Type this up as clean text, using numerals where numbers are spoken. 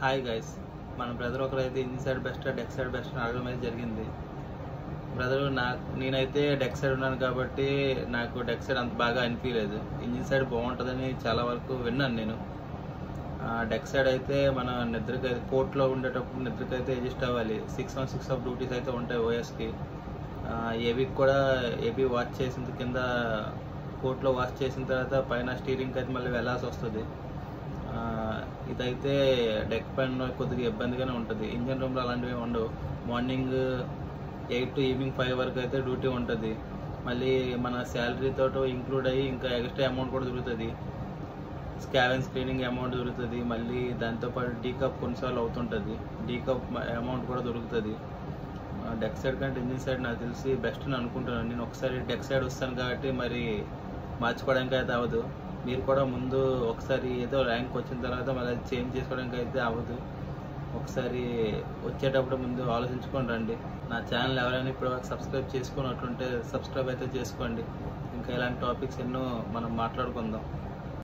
Hi guys, మన brother ఒకరైతే engine side best deck side best అని అడగడం అయితే జరిగింది. బ్రదర్ నేనైతే డెక్ సైడ్ ఉన్నాను కాబట్టి నాకు డెక్ సైడ్ అంత బాగా అనిపించలేదు. ఇంజిన్ సైడ్ బాగుంటుందని చాలా వరకు విన్నాను నేను. డెక్ సైడ్ అయితే మన నిద్రకైతే కోర్టులో ఉండేటప్పుడు నిద్రకైతే అడ్జస్ట్ అవ్వాలి. 6 on 6 ఆఫ్ డ్యూటీస్ అయితే ఉంటాయి ఓఎస్కి. ఏబీకి కూడా ఏబీ వాచ్ చేసిన కింద కోర్టులో వాచ్ చేసిన తర్వాత పైన స్టీరింగ్కి అయితే మళ్ళీ వెళ్ళాల్సి వస్తుంది. ఇదైతే డెక్ పైన కొద్దిగా ఇబ్బందిగానే ఉంటుంది. ఇంజన్ రూమ్లో అలాంటివి ఉండవు. మార్నింగ్ 8 to ఈవినింగ్ 5 వరకు అయితే డ్యూటీ ఉంటుంది. మళ్ళీ మన శాలరీతో ఇంక్లూడ్ అయ్యి ఇంకా ఎక్స్ట్రా అమౌంట్ కూడా దొరుకుతుంది. స్కావెన్ స్క్రీనింగ్ అమౌంట్ దొరుకుతుంది. మళ్ళీ దాంతోపాటు డీకప్ కొన్నిసార్లు అవుతుంటుంది. డీకప్ అమౌంట్ కూడా దొరుకుతుంది. డెక్ సైడ్ కంటే ఇంజిన్ సైడ్ నాకు తెలిసి బెస్ట్ అని అనుకుంటున్నాను. నేను ఒకసారి డెక్ సైడ్ వస్తాను కాబట్టి మరి మార్చుకోవడానికి అయితే అవ్వదు. మీరు కూడా ముందు ఒకసారి ఏదో ర్యాంక్ వచ్చిన తర్వాత మళ్ళీ చేంజ్ చేసుకోవడానికి అయితే అవ్వదు. ఒకసారి వచ్చేటప్పుడు ముందు ఆలోచించుకొని రండి. నా ఛానల్ ఎవరైనా ఇప్పుడు సబ్స్క్రైబ్ చేసుకున్నట్లుంటే సబ్స్క్రైబ్ అయితే చేసుకోండి. ఇంకా ఇలాంటి టాపిక్స్ ఎన్నో మనం మాట్లాడుకుందాం.